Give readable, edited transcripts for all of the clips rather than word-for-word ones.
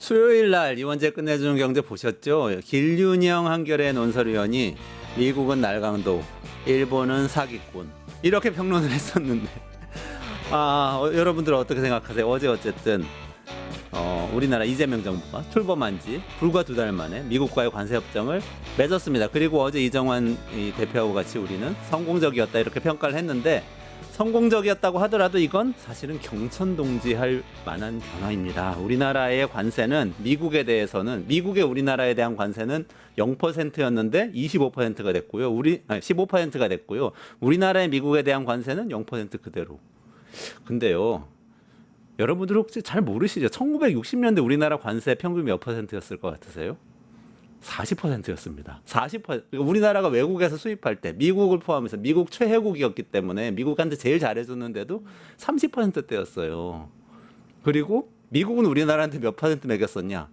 수요일 날 이원재 끝내주는 경제 보셨죠? 길윤영 한겨레 논설위원이 미국은 날강도, 일본은 사기꾼 이렇게 평론을 했었는데 여러분들 어떻게 생각하세요? 어제 어쨌든 우리나라 이재명 정부가 출범한 지 불과 2달 만에 미국과의 관세 협정을 맺었습니다. 그리고 어제 이정환 대표하고 같이 우리는 성공적이었다 이렇게 평가를 했는데, 성공적이었다고 하더라도 이건 사실은 경천동지할 만한 변화입니다. 우리나라의 관세는 미국의 우리나라에 대한 관세는 0%였는데 25%가 됐고요. 15%가 됐고요. 우리나라의 미국에 대한 관세는 0% 그대로. 근데요, 여러분들 혹시 잘 모르시죠? 1960년대 우리나라 관세 평균 몇 %였을 것 같으세요? 40%였습니다. 40%. 우리나라가 외국에서 수입할 때 미국을 포함해서 미국 최혜국이었기 때문에 미국한테 제일 잘해줬는데도 30%대였어요. 그리고 미국은 우리나라한테 몇 % 매겼었냐?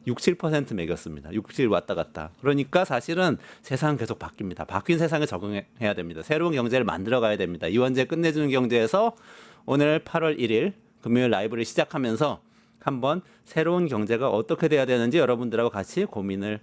6, 7% 매겼습니다. 6, 7 왔다 갔다. 그러니까 사실은 세상은 계속 바뀝니다. 바뀐 세상에 적응해야 됩니다. 새로운 경제를 만들어가야 됩니다. 이원재 끝내주는 경제에서 오늘 8월 1일 금요일 라이브를 시작하면서 한번 새로운 경제가 어떻게 돼야 되는지 여러분들하고 같이 고민을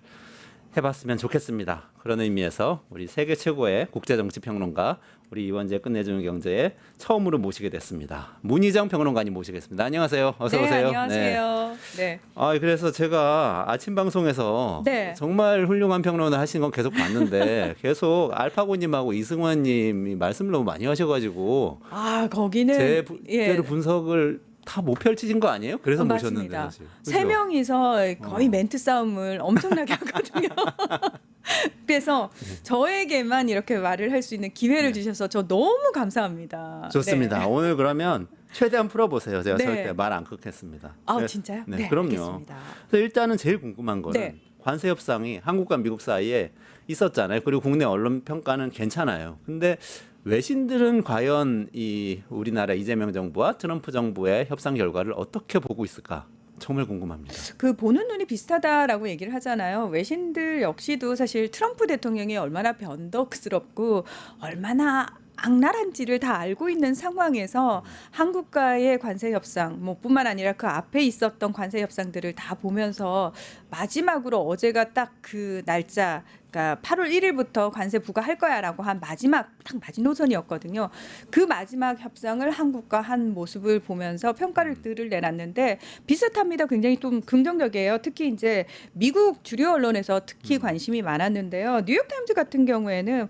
해봤으면 좋겠습니다. 그런 의미에서 우리 세계 최고의 국제정치평론가 우리 이원재 끝내주는 경제에 처음으로 모시게 됐습니다. 문희정 평론가님 모시겠습니다. 안녕하세요. 어서 오세요. 안녕하세요. 네. 그래서 제가 아침 방송에서 네. 정말 훌륭한 평론을 하신 건 계속 봤는데 계속 알파고님하고 이승환님이 말씀을 너무 많이 하셔가지고 거기는 제대로 분석을 다 못 펼치신 거 아니에요? 그래서 모셨는데 맞습니다. 사실. 세 명이서 거의 멘트 싸움을 엄청나게 하거든요. 그래서 저에게만 이렇게 말을 할 수 있는 기회를 주셔서 저 너무 감사합니다. 좋습니다. 네. 오늘 그러면 최대한 풀어보세요. 제가 네. 절대 말 안 끊겠습니다. 진짜요? 네, 그럼요. 알겠습니다. 그래서 일단은 제일 궁금한 거는 네. 관세 협상이 한국과 미국 사이에 있었잖아요. 그리고 국내 언론 평가는 괜찮아요. 근데 외신들은 과연 이 우리나라 이재명 정부와 트럼프 정부의 협상 결과를 어떻게 보고 있을까? 정말 궁금합니다. 그 보는 눈이 비슷하다라고 얘기를 하잖아요. 외신들 역시도 사실 트럼프 대통령이 얼마나 변덕스럽고 얼마나 악랄한지를 다 알고 있는 상황에서 한국과의 관세 협상 뿐만 아니라 그 앞에 있었던 관세 협상들을 다 보면서 마지막으로 어제가 딱 그 날짜, 그러니까 8월 1일부터 관세 부과할 거야라고 한 마지막 딱 마지노선이었거든요. 그 마지막 협상을 한국과 한 모습을 보면서 평가를 내놨는데 비슷합니다. 굉장히 좀 긍정적이에요. 특히 이제 미국 주류 언론에서 특히 관심이 많았는데요. 뉴욕타임즈 같은 경우에는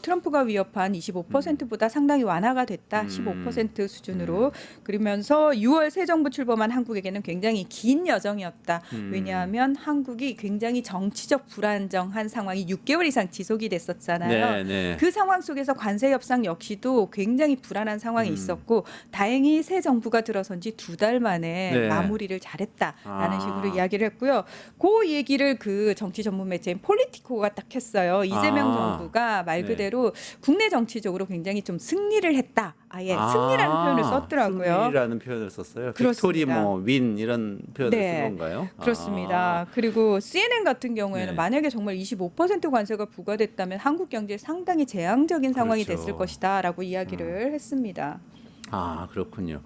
트럼프가 위협한 25%보다 상당히 완화가 됐다. 15% 수준으로. 그러면서 6월 새 정부 출범한 한국에게는 굉장히 긴 여정이었다. 왜냐하면 한국이 굉장히 정치적 불안정한 상황이 6개월 이상 지속이 됐었잖아요. 네. 그 상황 속에서 관세 협상 역시도 굉장히 불안한 상황이 있었고 다행히 새 정부가 들어선 지 2달 만에 마무리를 잘했다라는 식으로 이야기를 했고요. 그 얘기를 그 정치 전문 매체인 폴리티코가 딱 했어요. 이재명 정부가 말 그대로 국내 정치적으로 굉장히 좀 승리를 했다. 승리라는 표현을 썼더라고요. 승리라는 표현을 썼어요. 그렇습니다. 빅토리 윈 이런 표현을 쓴 건가요? 그렇습니다. 그리고 CNN 같은 경우에는 만약에 정말 25% 관세가 부과됐다면 한국 경제에 상당히 재앙적인 상황이 그렇죠. 됐을 것이다라고 이야기를 했습니다. 그렇군요.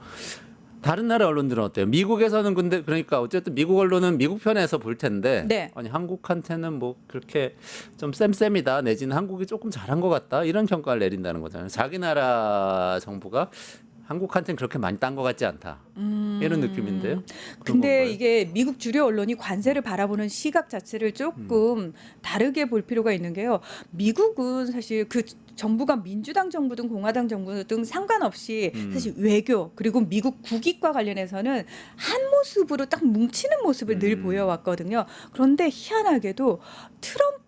다른 나라 언론들은 어때요? 미국에서는 근데 그러니까 어쨌든 미국 언론은 미국 편에서 볼 텐데 아니 한국한테는 그렇게 좀 쌤쌤이다 내지는 한국이 조금 잘한 것 같다 이런 평가를 내린다는 거잖아요. 자기 나라 정부가 한국한테는 그렇게 많이 딴 것 같지 않다. 이런 느낌인데요. 근데 이게 미국 주류 언론이 관세를 바라보는 시각 자체를 조금 다르게 볼 필요가 있는 게요. 미국은 사실 그 정부가 민주당 정부든 공화당 정부든 상관없이 사실 외교 그리고 미국 국익과 관련해서는 한 모습으로 딱 뭉치는 모습을 늘 보여왔거든요. 그런데 희한하게도 트럼프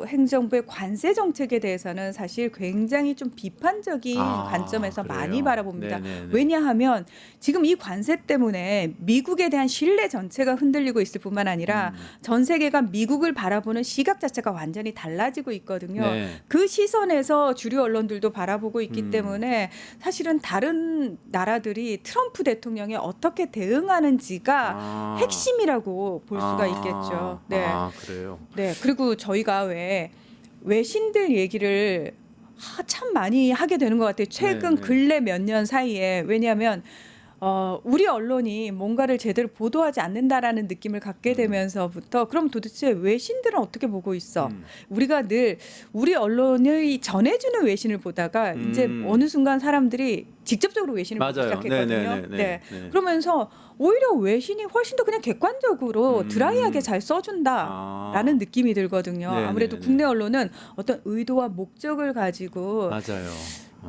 행정부의 관세 정책에 대해서는 사실 굉장히 좀 비판적인 관점에서 그래요? 많이 바라봅니다. 네네네. 왜냐하면 지금 이 관세 때문에 미국에 대한 신뢰 전체가 흔들리고 있을 뿐만 아니라 전 세계가 미국을 바라보는 시각 자체가 완전히 달라지고 있거든요. 그 시선에서 주류 언론들도 바라보고 있기 때문에 사실은 다른 나라들이 트럼프 대통령에 어떻게 대응하는지가 핵심이라고 볼 수가 있겠죠. 그래요. 그리고 저희가 왜 외신들 얘기를 참 많이 하게 되는 것 같아요. 최근 근래 몇 년 사이에. 왜냐하면 우리 언론이 뭔가를 제대로 보도하지 않는다라는 느낌을 갖게 되면서부터 그럼 도대체 외신들은 어떻게 보고 있어? 우리가 늘 우리 언론이 전해주는 외신을 보다가 이제 어느 순간 사람들이 직접적으로 외신을 보기 맞아요. 시작했거든요. 네. 그러면서 오히려 외신이 훨씬 더 그냥 객관적으로 드라이하게 잘 써준다라는 느낌이 들거든요. 네네네. 아무래도 국내 언론은 어떤 의도와 목적을 가지고 맞아요.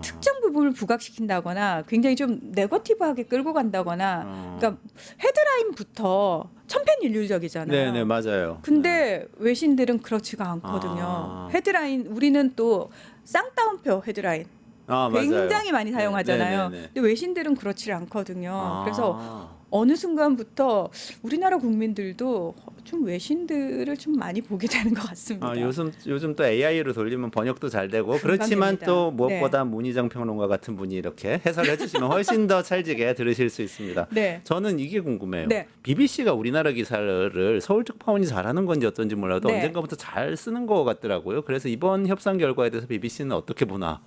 특정 부분을 부각시킨다거나 굉장히 좀 네거티브하게 끌고 간다거나 그러니까 헤드라인부터 천편일률적이잖아요. 네네 맞아요. 근데 외신들은 그렇지가 않거든요. 헤드라인 우리는 또 쌍따옴표 헤드라인 맞아요. 굉장히 많이 사용하잖아요. 네네네. 근데 외신들은 그렇지 않거든요. 그래서 아. 어느 순간부터 우리나라 국민들도 좀 외신들을 좀 많이 보게 되는 것 같습니다. 요즘 또 AI로 돌리면 번역도 잘 되고 그렇지만 됩니다. 또 무엇보다 문희정 평론가 같은 분이 이렇게 해설해 주시면 훨씬 더 찰지게 들으실 수 있습니다. 네. 저는 이게 궁금해요. 네. BBC가 우리나라 기사를 서울 특파원이 잘하는 건지 어떤지 몰라도 네. 언젠가부터 잘 쓰는 것 같더라고요. 그래서 이번 협상 결과에 대해서 BBC는 어떻게 보나?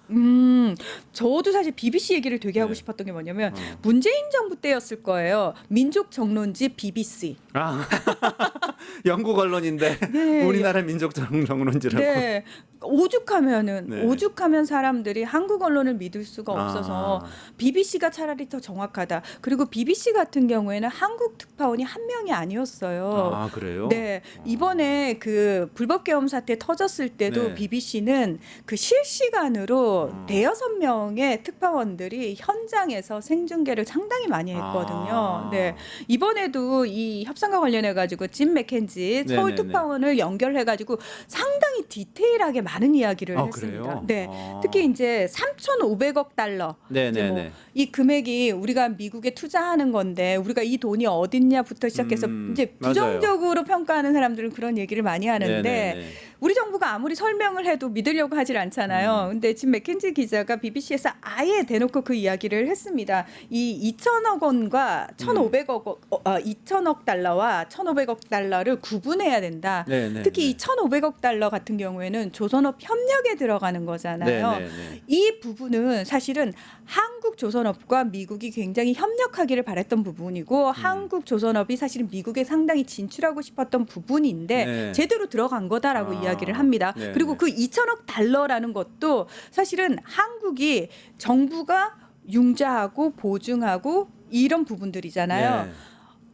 저도 사실 BBC 얘기를 되게 하고 네. 싶었던 게 뭐냐면 문재인 정부 때였을 거예요. 민족 정론지 BBC. 영국 언론인데 네. 우리나라 민족 정론지라고. 네. 오죽하면은 네. 오죽하면 사람들이 한국 언론을 믿을 수가 없어서 BBC가 차라리 더 정확하다. 그리고 BBC 같은 경우에는 한국 특파원이 한 명이 아니었어요. 그래요? 네. 이번에 그 불법 계엄 사태 터졌을 때도 네. BBC는 그 실시간으로 대여섯 명의 특파원들이 현장에서 생중계를 상당히 많이 했거든요. 네. 이번에도 이 협상과 관련해 가지고 진 맥켄지 서울 네네네. 특파원을 연결해 가지고 상당히 디테일하게 많은 이야기를 했습니다. 그래요? 네. 특히 이제 3,500억 달러. 이제 네네네. 뭐 이 금액이 우리가 미국에 투자하는 건데 우리가 이 돈이 어딨냐부터 시작해서 이제 맞아요. 부정적으로 평가하는 사람들은 그런 얘기를 많이 하는데 네네네. 우리 정부가 아무리 설명을 해도 믿으려고 하질 않잖아요. 근데 지금 맥켄지 기자가 BBC에서 아예 대놓고 그 이야기를 했습니다. 이 2천억 원과 2천억 달러와 1,500억 달러를 구분해야 된다. 네네네. 특히 이 1,500억 달러 같은 경우에는 조선업 협력에 들어가는 거잖아요. 네네네. 이 부분은 사실은 한국 조선업과 미국이 굉장히 협력하기를 바랬던 부분이고 한국 조선업이 사실은 미국에 상당히 진출하고 싶었던 부분인데 네. 제대로 들어간 거다라고 이야기를 합니다. 네네. 그리고 그 2천억 달러라는 것도 사실은 한국이 정부가 융자하고 보증하고 이런 부분들이잖아요. 네.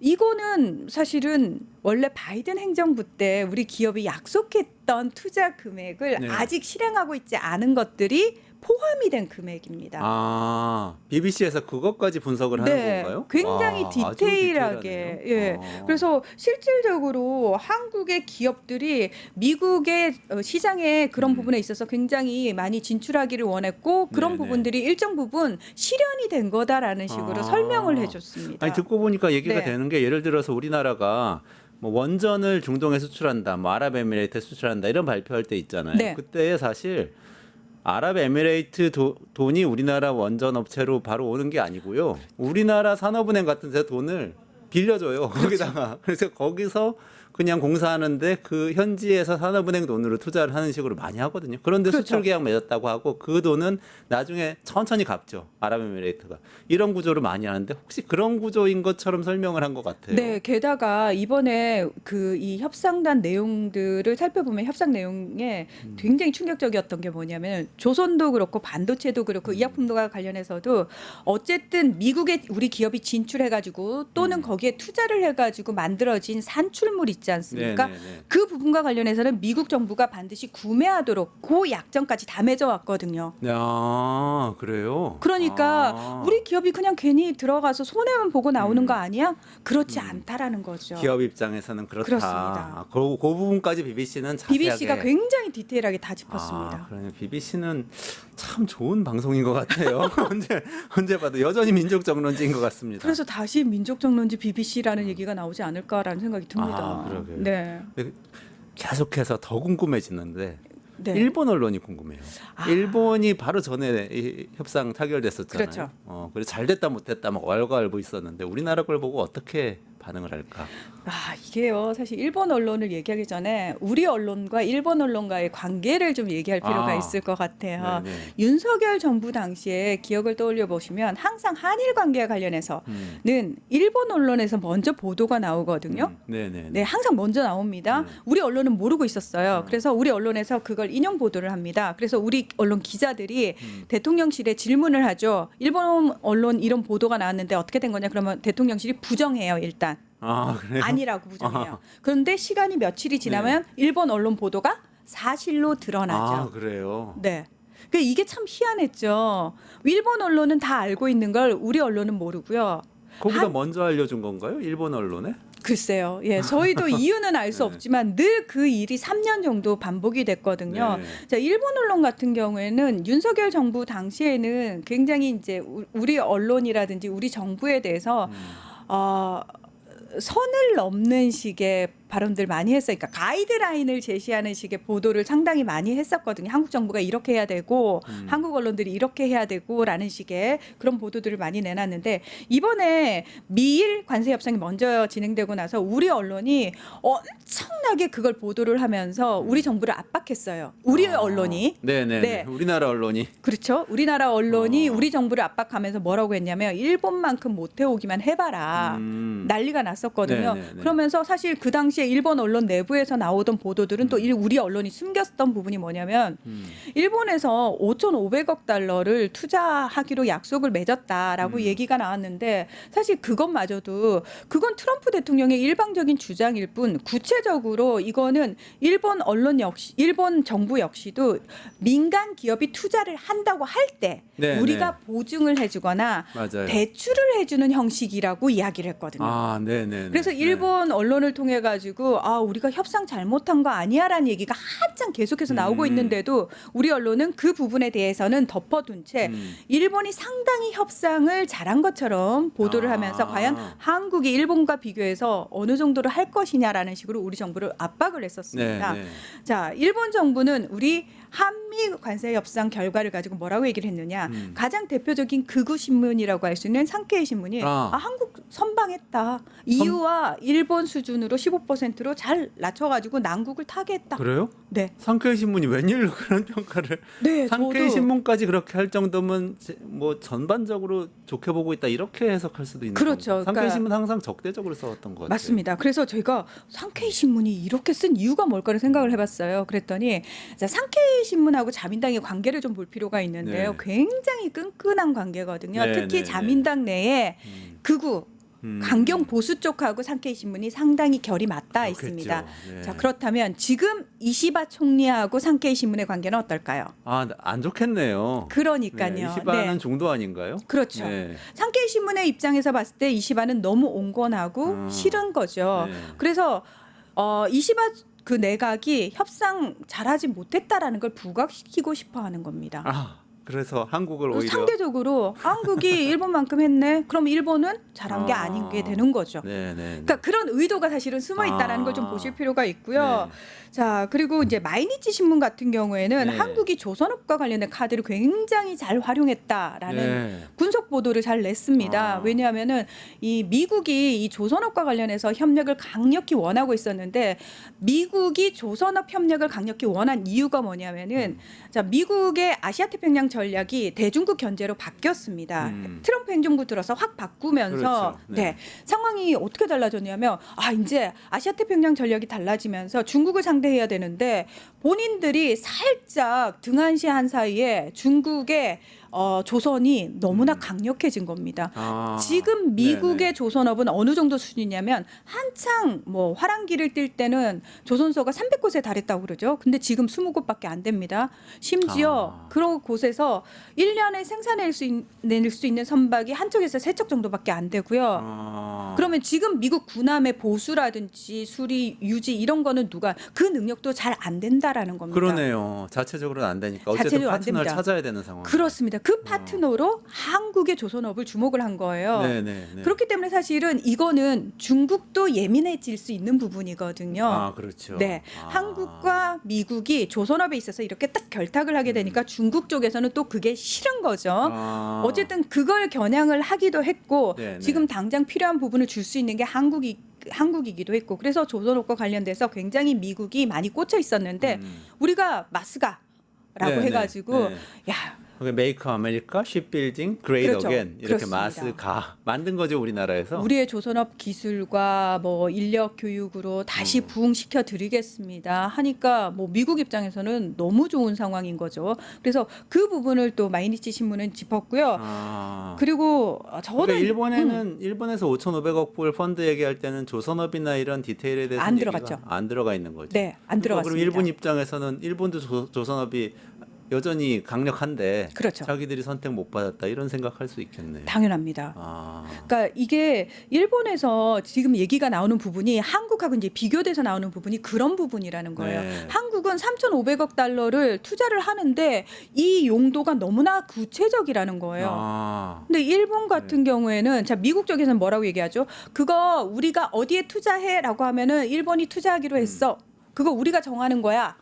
이거는 사실은 원래 바이든 행정부 때 우리 기업이 약속했던 투자 금액을 네. 아직 실행하고 있지 않은 것들이 포함이 된 금액입니다. BBC에서 그것까지 분석을 하는 건가요? 굉장히 아주 디테일하게. 디테일하네요. 예. 그래서 실질적으로 한국의 기업들이 미국의 시장에 그런 부분에 있어서 굉장히 많이 진출하기를 원했고 그런 네네. 부분들이 일정 부분 실현이 된 거다라는 식으로 설명을 해줬습니다. 아니 듣고 보니까 얘기가 네. 되는 게 예를 들어서 우리나라가 뭐 원전을 중동에 수출한다, 뭐 아랍에미레이트에 수출한다 이런 발표할 때 있잖아요. 네. 그때 사실 아랍에미레이트 돈이 우리나라 원전 업체로 바로 오는 게 아니고요. 우리나라 산업은행 같은 데 돈을 빌려줘요. 거기다가. 그래서 거기서 그냥 공사하는데 그 현지에서 산업은행 돈으로 투자를 하는 식으로 많이 하거든요. 그런데 그렇죠. 수출 계약 맺었다고 하고 그 돈은 나중에 천천히 갚죠. 아랍에미레이트가. 이런 구조를 많이 하는데 혹시 그런 구조인 것처럼 설명을 한 것 같아요. 네, 게다가 이번에 그 이 협상단 내용들을 살펴보면 협상 내용에 굉장히 충격적이었던 게 뭐냐면 조선도 그렇고 반도체도 그렇고 의약품과 관련해서도 어쨌든 미국에 우리 기업이 진출해가지고 또는 거기에 투자를 해가지고 만들어진 산출물 있지 않습니까? 네네네. 그 부분과 관련해서는 미국 정부가 반드시 구매하도록 그 약정까지 다 맺어왔거든요. 그래요? 그러니까 우리 기업이 그냥 괜히 들어가서 손해만 보고 나오는 거 아니야? 그렇지 않다라는 거죠. 기업 입장에서는 그렇다. 그렇습니다. 그 부분까지 BBC는 자세하게. BBC가 굉장히 디테일하게 다 짚었습니다. 그러면 BBC는 참 좋은 방송인 것 같아요. 언제 봐도 여전히 민족 정론지인 것 같습니다. 그래서 다시 민족 정론지 BBC라는 얘기가 나오지 않을까라는 생각이 듭니다. 그러게요. 네. 계속해서 더 궁금해지는데 네. 일본 언론이 궁금해요. 일본이 바로 전에 이 협상 타결됐었잖아요. 그렇죠. 그래서 잘 됐다 못됐다 막 왈가왈부 있었는데 우리나라 걸 보고 어떻게 반응을 할까? 이게요. 사실 일본 언론을 얘기하기 전에 우리 언론과 일본 언론과의 관계를 좀 얘기할 필요가 있을 것 같아요. 네네. 윤석열 정부 당시에 기억을 떠올려 보시면 항상 한일 관계와 관련해서는 일본 언론에서 먼저 보도가 나오거든요. 네네. 네, 항상 먼저 나옵니다. 우리 언론은 모르고 있었어요. 그래서 우리 언론에서 그걸 인용 보도를 합니다. 그래서 우리 언론 기자들이 대통령실에 질문을 하죠. 일본 언론 이런 보도가 나왔는데 어떻게 된 거냐? 그러면 대통령실이 부정해요, 일단. 그래요? 아니라고 부정해요. 그런데 시간이 며칠이 지나면 일본 언론 보도가 사실로 드러나죠. 그래요? 네. 그러니까 이게 참 희한했죠. 일본 언론은 다 알고 있는 걸 우리 언론은 모르고요. 거기다 먼저 알려준 건가요? 일본 언론에? 글쎄요. 예, 저희도 이유는 알 수 네. 없지만 늘 그 일이 3년 정도 반복이 됐거든요. 네. 자, 일본 언론 같은 경우에는 윤석열 정부 당시에는 굉장히 이제 우리 언론이라든지 우리 정부에 대해서 선을 넘는 식의 발언들 많이 했어요. 그러니까 가이드라인을 제시하는 식의 보도를 상당히 많이 했었거든요. 한국 정부가 이렇게 해야 되고 한국 언론들이 이렇게 해야 되고라는 식의 그런 보도들을 많이 내놨는데 이번에 미일 관세 협상이 먼저 진행되고 나서 우리 언론이 엄청나게 그걸 보도를 하면서 우리 정부를 압박했어요. 우리 언론이. 네네. 네. 우리나라 언론이. 그렇죠. 우리나라 언론이 우리 정부를 압박하면서 뭐라고 했냐면 일본만큼 못 해오기만 해봐라. 난리가 났었거든요. 네네네. 그러면서 사실 그 당시에 일본 언론 내부에서 나오던 보도들은 또 우리 언론이 숨겼던 부분이 뭐냐면 일본에서 5,500억 달러를 투자하기로 약속을 맺었다라고 얘기가 나왔는데 사실 그것마저도 그건 트럼프 대통령의 일방적인 주장일 뿐 구체적으로 이거는 일본 언론 역시 일본 정부 역시도 민간 기업이 투자를 한다고 할 때 네, 우리가 보증을 해주거나 맞아요. 대출을 해주는 형식이라고 이야기를 했거든요. 네네. 그래서 일본 언론을 통해 가지고 우리가 협상 잘못한 거 아니야라는 얘기가 한참 계속해서 나오고 있는데도 우리 언론은 그 부분에 대해서는 덮어둔 채 일본이 상당히 협상을 잘한 것처럼 보도를 하면서 과연 한국이 일본과 비교해서 어느 정도로 할 것이냐라는 식으로 우리 정부를 압박을 했었습니다. 네. 자, 일본 정부는 우리 한미 관세 협상 결과를 가지고 뭐라고 얘기를 했느냐? 가장 대표적인 극우 신문이라고 할 수 있는 산케이 신문이 한국 선방했다. EU와 일본 수준으로 15%로 잘 낮춰가지고 난국을 타개했다. 그래요? 네. 산케이 신문이 웬일로 그런 평가를? 네, 산케이 저도 신문까지 그렇게 할 정도면 뭐 전반적으로 좋게 보고 있다 이렇게 해석할 수도 있는 그렇죠. 건가요? 산케이 그러니까 신문 항상 적대적으로 써왔던 것 같아요. 맞습니다. 그래서 저희가 산케이 신문이 이렇게 쓴 이유가 뭘까를 생각을 해봤어요. 그랬더니 자, 산케이 신문하고 자민당의 관계를 좀 볼 필요가 있는데요. 네. 굉장히 끈끈한 관계거든요. 네, 특히 네, 자민당 내에 극우 강경 보수 쪽하고 산케이 신문이 상당히 결이 맞닿아 그렇겠죠. 있습니다. 네. 자, 그렇다면 지금 이시바 총리하고 산케이 신문의 관계는 어떨까요? 안 좋겠네요. 그러니까요. 네, 이시바는 네. 중도 아닌가요? 그렇죠. 네. 산케이 신문의 입장에서 봤을 때 이시바는 너무 온건하고 싫은 거죠. 네. 그래서 이시바 그 내각이 협상 잘하지 못했다라는 걸 부각시키고 싶어하는 겁니다. 그래서 한국을 오히려 상대적으로 한국이 일본만큼 했네. 그럼 일본은 잘한 게 아닌 게 되는 거죠. 네네. 그러니까 그런 의도가 사실은 숨어 있다라는 걸 좀 보실 필요가 있고요. 자, 그리고 이제 마이니치 신문 같은 경우에는 네. 한국이 조선업과 관련된 카드를 굉장히 잘 활용했다라는 분석 보도를 잘 냈습니다. 왜냐하면은 이 미국이 이 조선업과 관련해서 협력을 강력히 원하고 있었는데 미국이 조선업 협력을 강력히 원한 이유가 뭐냐면은 자, 미국의 아시아 태평양 전략이 대중국 견제로 바뀌었습니다. 트럼프 행정부 들어서 확 바꾸면서 그렇죠. 네. 상황이 어떻게 달라졌냐면 이제 아시아 태평양 전략이 달라지면서 중국을 상대해야 되는데 본인들이 살짝 등한시한 사이에 중국의 조선이 너무나 강력해진 겁니다. 지금 미국의 네네. 조선업은 어느 정도 수준이냐면 한창 뭐 화랑기를 띨 때는 조선소가 300곳에 달했다고 그러죠. 근데 지금 20곳밖에 안 됩니다. 심지어 그런 곳에서 1년에 생산낼 수 있는 선박이 한 척에서 3척 정도밖에 안 되고요. 그러면 지금 미국 군함의 보수라든지 수리, 유지 이런 거는 누가 그 능력도 잘 안 된다라는 겁니다. 그러네요. 자체적으로는 안 되니까 어쨌든 자체적으로 안 파트너를 됩니다. 찾아야 되는 상황. 그렇습니다. 그렇습니다. 그 파트너로 한국의 조선업을 주목을 한 거예요. 네네. 그렇기 때문에 사실은 이거는 중국도 예민해질 수 있는 부분이거든요. 아, 그렇죠. 네, 한국과 미국이 조선업에 있어서 이렇게 딱 결탁을 하게 되니까 중국 쪽에서는 또 그게 싫은 거죠. 어쨌든 그걸 겨냥을 하기도 했고 네네. 지금 당장 필요한 부분을 줄 수 있는 게 한국이기도 했고 그래서 조선업과 관련돼서 굉장히 미국이 많이 꽂혀 있었는데 우리가 마스가라고 네네. 해가지고 네. 야. 메이크 아메리카, 쉽빌딩, 그레이트 그렇죠. 어겐 이렇게 그렇습니다. 마스가 만든 거죠 우리나라에서. 우리의 조선업 기술과 뭐 인력 교육으로 다시 부흥시켜 드리겠습니다 하니까 뭐 미국 입장에서는 너무 좋은 상황인 거죠. 그래서 그 부분을 또 마이니치 신문은 짚었고요. 그리고 저는 일본에는 일본에서 5,500억 불 펀드 얘기할 때는 조선업이나 이런 디테일에 대해서 안 들어갔죠. 안 들어가 있는 거죠. 네, 안 들어갔습니다. 그럼 일본 입장에서는 일본도 조선업이 여전히 강력한데 그렇죠. 자기들이 선택 못 받았다 이런 생각할 수 있겠네요. 당연합니다. 그러니까 이게 일본에서 지금 얘기가 나오는 부분이 한국하고 이제 비교돼서 나오는 부분이 그런 부분이라는 거예요. 네. 한국은 3,500억 달러를 투자를 하는데 이 용도가 너무나 구체적이라는 거예요. 근데 일본 같은 경우에는 자 미국 쪽에서는 뭐라고 얘기하죠? 그거 우리가 어디에 투자해라고 하면은 일본이 투자하기로 했어. 그거 우리가 정하는 거야.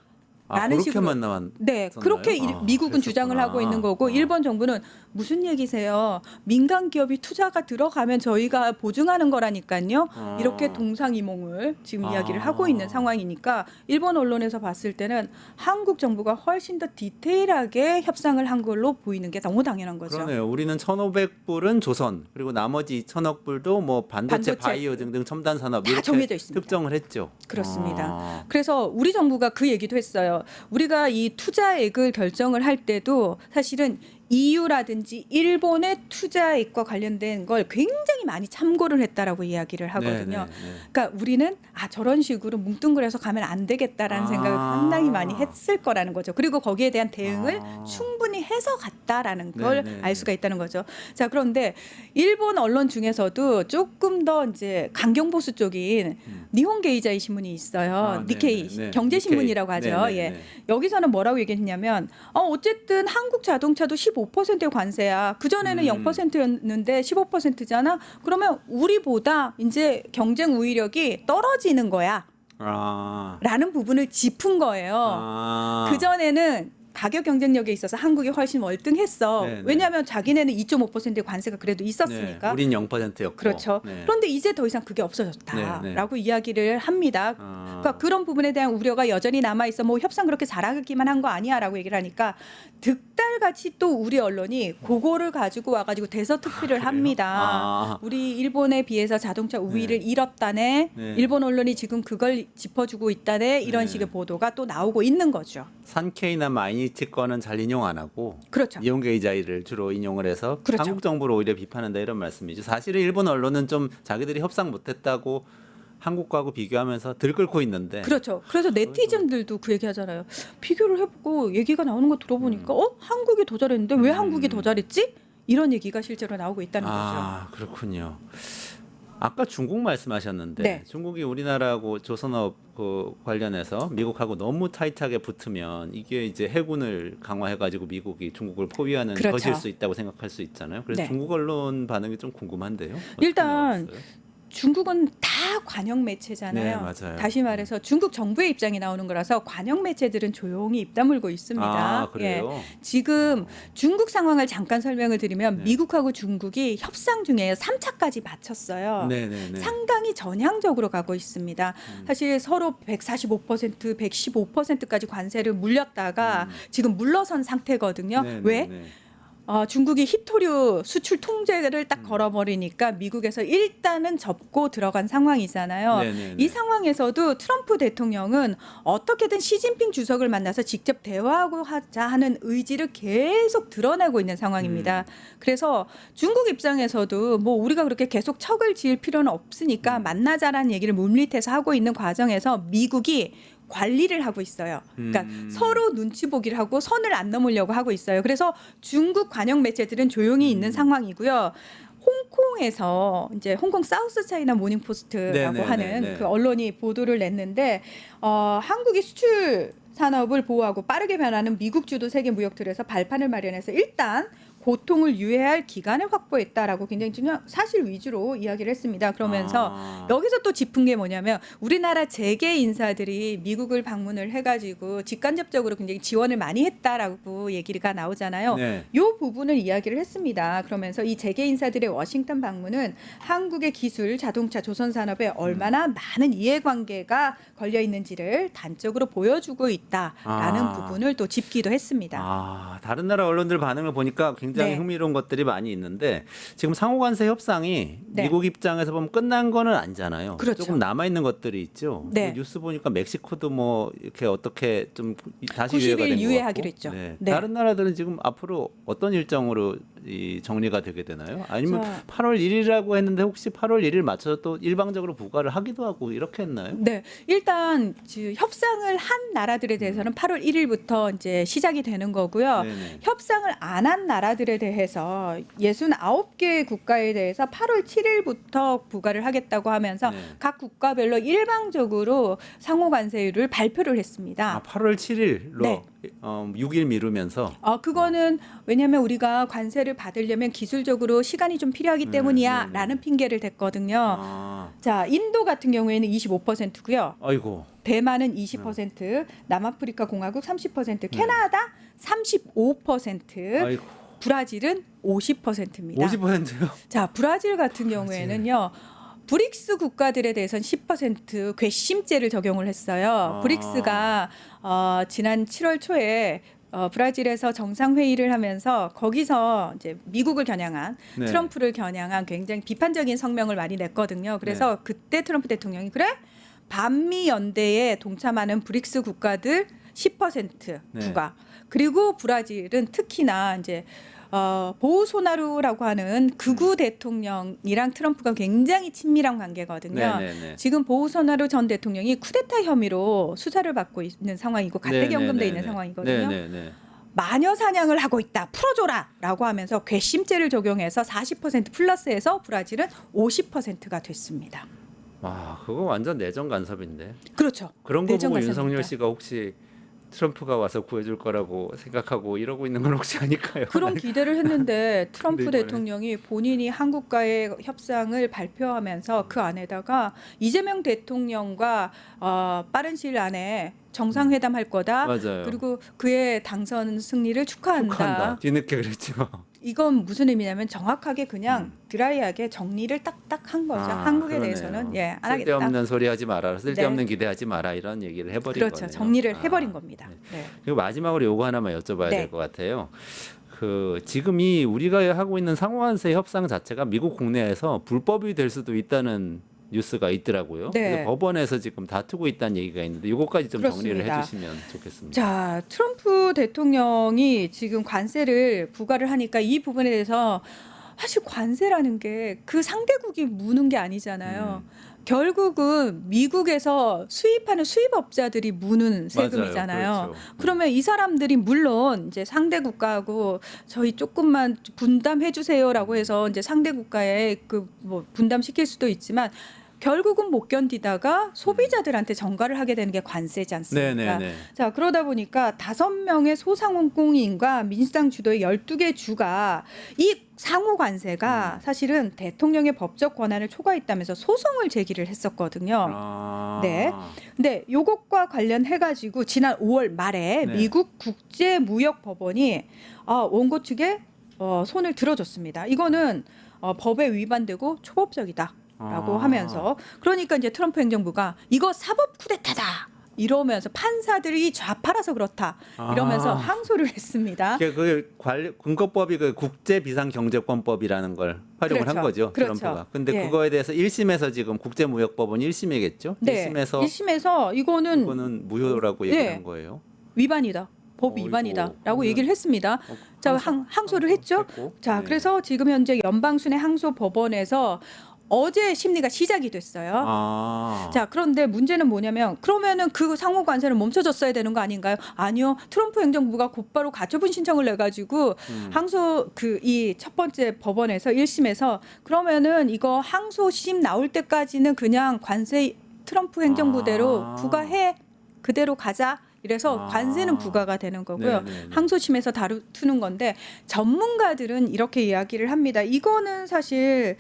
라는 식으로. 그렇게만 나왔. 네, 그렇게 미국은 그랬었구나. 주장을 하고 있는 거고 일본 정부는 무슨 얘기세요? 민간 기업이 투자가 들어가면 저희가 보증하는 거라니까요. 이렇게 동상이몽을 지금 이야기를 하고 있는 상황이니까 일본 언론에서 봤을 때는 한국 정부가 훨씬 더 디테일하게 협상을 한 걸로 보이는 게 너무 당연한 거죠. 그러네요. 우리는 1,500불은 조선 그리고 나머지 2,000억 불도 뭐 반도체, 바이오 등등 첨단 산업 다 이렇게 정해져 있습니다. 특정을 했죠. 그렇습니다. 그래서 우리 정부가 그 얘기도 했어요. 우리가 이 투자액을 결정을 할 때도 사실은 EU라든지 일본의 투자액과 관련된 걸 굉장히 많이 참고를 했다라고 이야기를 하거든요. 그러니까 우리는 저런 식으로 뭉뚱그려서 가면 안 되겠다라는 생각을 상당히 많이 했을 거라는 거죠. 그리고 거기에 대한 대응을 충분히 해서 갔다라는 걸 알 수가 있다는 거죠. 자, 그런데 일본 언론 중에서도 조금 더 이제 강경 보수 쪽인 니혼 게이자이 신문이 있어요. 니케이 경제신문이라고 하죠. 예. 여기서는 뭐라고 얘기했냐면 어쨌든 한국 자동차도 15%의 관세야. 그전에는 0%였는데 15%잖아. 그러면 우리보다 이제 경쟁 우위력이 떨어지는 거야. 라는 부분을 짚은 거예요. 그전에는 가격 경쟁력에 있어서 한국이 훨씬 월등했어. 왜냐하면 자기네는 2.5%의 관세가 그래도 있었으니까. 우린 0%였고. 그렇죠. 그런데 이제 더 이상 그게 없어졌다라고 이야기를 합니다. 그러니까 그런 부분에 대한 우려가 여전히 남아 있어. 뭐 협상 그렇게 잘하기만 한 거 아니야라고 얘기를 하니까 득달같이 또 우리 언론이 그거를 가지고 와가지고 대서특필을 합니다. 우리 일본에 비해서 자동차 우위를 잃었다네. 일본 언론이 지금 그걸 짚어주고 있다네. 이런 식의 보도가 또 나오고 있는 거죠. 산케이나 마이니치 거는 잘 인용 안 하고 그렇죠. 니혼 게이자이를 주로 인용을 해서 그렇죠. 한국 정부를 오히려 비판한다 이런 말씀이죠. 사실은 일본 언론은 좀 자기들이 협상 못했다고 한국하고 비교하면서 들끓고 있는데. 그렇죠. 그래서 네티즌들도 그 얘기 하잖아요. 비교를 해보고 얘기가 나오는 거 들어보니까 한국이 더 잘했는데 왜 한국이 더 잘했지? 이런 얘기가 실제로 나오고 있다는 거죠. 그렇군요. 아까 중국 말씀하셨는데 중국이 우리나라하고 조선업 관련해서 미국하고 너무 타이트하게 붙으면 이게 이제 해군을 강화해가지고 미국이 중국을 포위하는 것일 수 있다고 생각할 수 있잖아요. 그래서 중국 언론 반응이 좀 궁금한데요. 일단 중국은 다 관영 매체잖아요. 네, 맞아요. 다시 말해서 중국 정부의 입장이 나오는 거라서 관영 매체들은 조용히 입 다물고 있습니다. 그래요? 지금 중국 상황을 잠깐 설명을 드리면 미국하고 중국이 협상 중에 3차까지 마쳤어요. 상당히 전향적으로 가고 있습니다. 사실 서로 145%, 115%까지 관세를 물렸다가 지금 물러선 상태거든요. 왜? 중국이 히토류 수출 통제를 딱 걸어버리니까 미국에서 일단은 접고 들어간 상황이잖아요. 이 상황에서도 트럼프 대통령은 어떻게든 시진핑 주석을 만나서 직접 대화하고 하자 하는 의지를 계속 드러내고 있는 상황입니다. 그래서 중국 입장에서도 뭐 우리가 그렇게 계속 척을 지을 필요는 없으니까 만나자라는 얘기를 물밑에서 하고 있는 과정에서 미국이 관리를 하고 있어요. 그러니까 서로 눈치 보기를 하고 선을 안 넘으려고 하고 있어요. 그래서 중국 관영 매체들은 조용히 있는 상황이고요. 홍콩에서 이제 홍콩 사우스 차이나 모닝 포스트라고 하는 그 언론이 보도를 냈는데 한국이 수출 산업을 보호하고 빠르게 변하는 미국 주도 세계 무역틀에서 발판을 마련해서 일단 고통을 유예할 기간을 확보했다라고 굉장히 중요한 사실 위주로 이야기를 했습니다. 그러면서 여기서 또 짚은 게 뭐냐면 우리나라 재계 인사들이 미국을 방문을 해가지고 직간접적으로 굉장히 지원을 많이 했다라고 얘기가 나오잖아요. 네. 이 부분을 이야기를 했습니다. 그러면서 이 재계 인사들의 워싱턴 방문은 한국의 기술, 자동차, 조선산업에 얼마나 많은 이해관계가 걸려 있는지를 단적으로 보여주고 있다라는 부분을 또 짚기도 했습니다. 다른 나라 언론들 반응을 보니까 굉장히 네. 흥미로운 것들이 많이 있는데 지금 상호관세 협상이 네. 미국 입장에서 보면 끝난 거는 아니잖아요. 그렇죠. 조금 남아 있는 것들이 있죠. 네. 뉴스 보니까 멕시코도 뭐 이렇게 어떻게 좀 다시 90일 유예가 된 것 유예하기로 같고. 했죠. 네. 네. 다른 나라들은 지금 앞으로 어떤 일정으로 이 정리가 되게 되나요? 아니면 자. 8월 1일이라고 했는데 혹시 8월 1일 맞춰서 또 일방적으로 부과를 하기도 하고 이렇게 했나요? 네, 일단 협상을 한 나라들에 대해서는 8월 1일부터 이제 시작이 되는 거고요. 네네. 협상을 안 한 나라들에 대해서 69개 국가에 대해서 8월 7일부터 부과를 하겠다고 하면서 네. 각 국가별로 일방적으로 상호 관세율을 발표를 했습니다. 8월 7일로 네. 6일 미루면서 그거는 왜냐하면 우리가 관세를 받으려면 기술적으로 시간이 좀 필요하기 때문이야라는 핑계를 댔거든요. 자, 인도 같은 경우에는 25%고요. 아이고. 대만은 20%, 남아프리카 공화국 30%, 캐나다 35%, 아이고. 브라질은 50%입니다. 50%요? 자, 브라질 같은 경우에는요. 브릭스 국가들에 대해서는 10% 괘씸죄를 적용을 했어요. 브릭스가 지난 7월 초에 브라질에서 정상회의를 하면서 거기서 이제 미국을 겨냥한 네. 트럼프를 겨냥한 굉장히 비판적인 성명을 많이 냈거든요. 그래서 그때 트럼프 대통령이 그래? 반미 연대에 동참하는 브릭스 국가들 10% 부과. 그리고 브라질은 특히나 이제 보우소나루라고 하는 극우 대통령이랑 트럼프가 굉장히 친밀한 관계거든요. 네네네. 지금 보우소나루 전 대통령이 쿠데타 혐의로 수사를 받고 있는 상황이고 가택 연금돼 있는 상황이거든요. 네네네. 마녀 사냥을 하고 있다. 풀어줘라라고 하면서 괘씸죄를 적용해서 40% 플러스해서 브라질은 50%가 됐습니다. 와, 그거 완전 내정 간섭인데. 그렇죠. 그런 거 내정 보고 간섭입니다. 윤석열 씨가 혹시 트럼프가 와서 구해줄 거라고 생각하고 이러고 있는 건 혹시 아닐까요? 그런 기대를 했는데 트럼프 근데 이번에- 대통령이 본인이 한국과의 협상을 발표하면서 그 안에다가 이재명 대통령과 빠른 시일 안에 정상회담 할 거다. 맞아요. 그리고 그의 당선 승리를 축하한다. 뒤늦게 그랬죠. 이건 무슨 의미냐면 정확하게 그냥 드라이하게 정리를 딱딱 한 거죠. 한국에 그러네요. 대해서는 안 하겠다. 쓸데없는 소리 하지 마라. 쓸데없는 네. 기대하지 마라. 이런 얘기를 해버린 그렇죠. 거네요. 정리를 해버린 겁니다. 네. 네. 그리고 마지막으로 요거 하나만 여쭤봐야 네. 될 것 같아요. 지금 이 우리가 하고 있는 상호관세 협상 자체가 미국 국내에서 불법이 될 수도 있다는 뉴스가 있더라고요. 네. 그래서 법원에서 지금 다투고 있다는 얘기가 있는데 이거까지 좀 정리를 그렇습니다. 해주시면 좋겠습니다. 자, 트럼프 대통령이 지금 관세를 부과를 하니까 이 부분에 대해서 사실 관세라는 게 그 상대국이 무는 게 아니잖아요. 결국은 미국에서 수입하는 수입업자들이 무는 세금이잖아요. 맞아요. 그렇죠. 그러면 이 사람들이 물론 이제 상대 국가하고 저희 조금만 분담해 주세요라고 해서 이제 상대 국가에 그 뭐 분담시킬 수도 있지만 결국은 못 견디다가 소비자들한테 전가를 하게 되는 게 관세지 않습니까? 네네네. 자, 그러다 보니까 5명의 소상공인과 민주당 주도의 12개 주가 이 상호 관세가 사실은 대통령의 법적 권한을 초과했다면서 소송을 제기를 했었거든요. 네. 근데 요것과 관련해 가지고 지난 5월 말에 네. 미국 국제무역법원이 원고 측에 손을 들어줬습니다. 이거는 법에 위반되고 초법적이다라고 하면서 그러니까 이제 트럼프 행정부가 이거 사법 쿠데타다 이러면서 판사들이 좌파라서 그렇다 이러면서 항소를 했습니다. 그 근거법이 그 국제비상경제권법이라는 걸 활용을 그렇죠. 한 거죠. 그렇죠. 트럼프가. 근데 예. 그거에 대해서 1심에서 지금 국제무역법은 1심이겠죠. 네. 1심에서 1심에서 이거는 그거는 무효라고 예. 얘기한 거예요. 위반이다. 법 어이구, 위반이다라고 그러면- 얘기를 했습니다. 자, 항소를 했죠. 자, 그래서 지금 현재 연방순회 항소법원에서 어제 심리가 시작이 됐어요. 자, 그런데 문제는 뭐냐면 그러면은 그 상호 관세는 멈춰졌어야 되는 거 아닌가요? 아니요. 트럼프 행정부가 곧바로 가처분 신청을 내 가지고 항소 이 첫 번째 법원에서 1심에서 그러면은 이거 항소심 나올 때까지는 그냥 관세 트럼프 행정부대로 부과해. 그대로 가자. 이래서 아. 관세는 부과가 되는 거고요. 네네네. 항소심에서 다루는 건데 전문가들은 이렇게 이야기를 합니다. 이거는 사실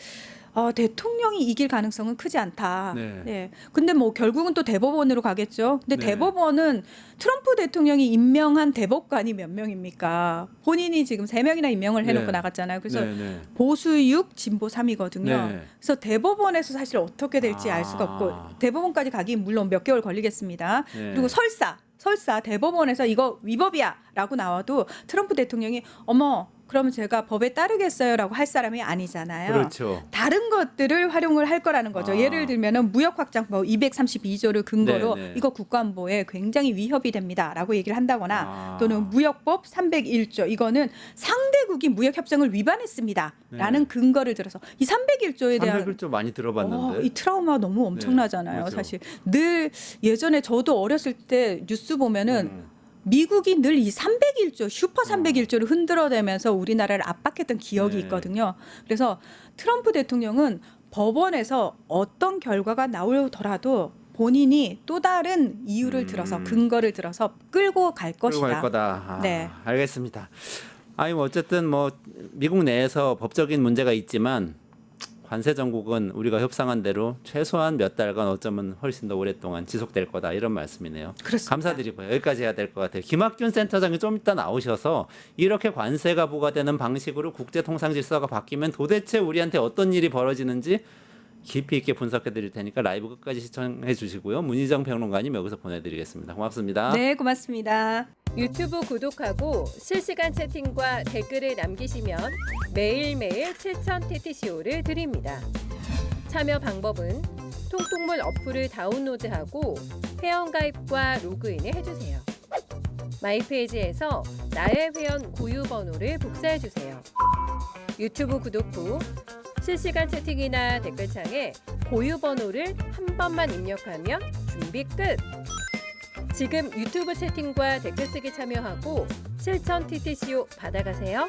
대통령이 이길 가능성은 크지 않다. 네. 네. 근데 뭐 결국은 또 대법원으로 가겠죠. 근데 네. 대법원은 트럼프 대통령이 임명한 대법관이 몇 명입니까? 본인이 지금 3명이나 임명을 해놓고 네. 나갔잖아요. 그래서 네. 보수 6, 진보 3이거든요. 네. 그래서 대법원에서 사실 어떻게 될지 알 수가 아. 없고 대법원까지 가기 물론 몇 개월 걸리겠습니다. 네. 그리고 설사 대법원에서 이거 위법이야라고 나와도 트럼프 대통령이 어머 그러면 제가 법에 따르겠어요라고 할 사람이 아니잖아요. 그렇죠. 다른 것들을 활용을 할 거라는 거죠. 아. 예를 들면은 무역확장법 232조를 근거로 네. 이거 국가안보에 굉장히 위협이 됩니다라고 얘기를 한다거나 아. 또는 무역법 301조 이거는 상대국이 무역협정을 위반했습니다라는 네. 근거를 들어서 이 301조에 대한 300을 많이 들어봤는데. 이 트라우마 너무 엄청나잖아요. 그렇죠. 사실 늘 예전에 저도 어렸을 때 뉴스 보면은 음. 미국이 늘 이 301조 슈퍼 301조를 흔들어대면서 우리나라를 압박했던 기억이 네. 있거든요. 그래서 트럼프 대통령은 법원에서 어떤 결과가 나오더라도 본인이 또 다른 이유를 들어서 근거를 들어서 끌고 갈 끌고 것이다. 갈 거다. 아, 네. 알겠습니다. 아니 뭐 어쨌든 뭐 미국 내에서 법적인 문제가 있지만 관세 정국은 우리가 협상한 대로 최소한 몇 달간 어쩌면 훨씬 더 오랫동안 지속될 거다 이런 말씀이네요. 그렇습니다. 감사드리고요. 여기까지 해야 될 것 같아요. 김학균 센터장이 좀 이따 나오셔서 이렇게 관세가 부과되는 방식으로 국제 통상 질서가 바뀌면 도대체 우리한테 어떤 일이 벌어지는지 깊이 있게 분석해 드릴 테니까 라이브 끝까지 시청해 주시고요. 문희정 평론가님 여기서 보내드리겠습니다. 고맙습니다. 네, 고맙습니다. 유튜브 구독하고 실시간 채팅과 댓글을 남기시면 매일매일 7,000TTCO를 드립니다. 참여 방법은 통통물 어플을 다운로드하고 회원가입과 로그인을 해주세요. 마이페이지에서 나의 회원 고유 번호를 복사해주세요. 유튜브 구독 후 실시간 채팅이나 댓글창에 고유 번호를 한 번만 입력하면 준비 끝! 지금 유튜브 채팅과 댓글 쓰기 참여하고 7,000TTCO 받아가세요.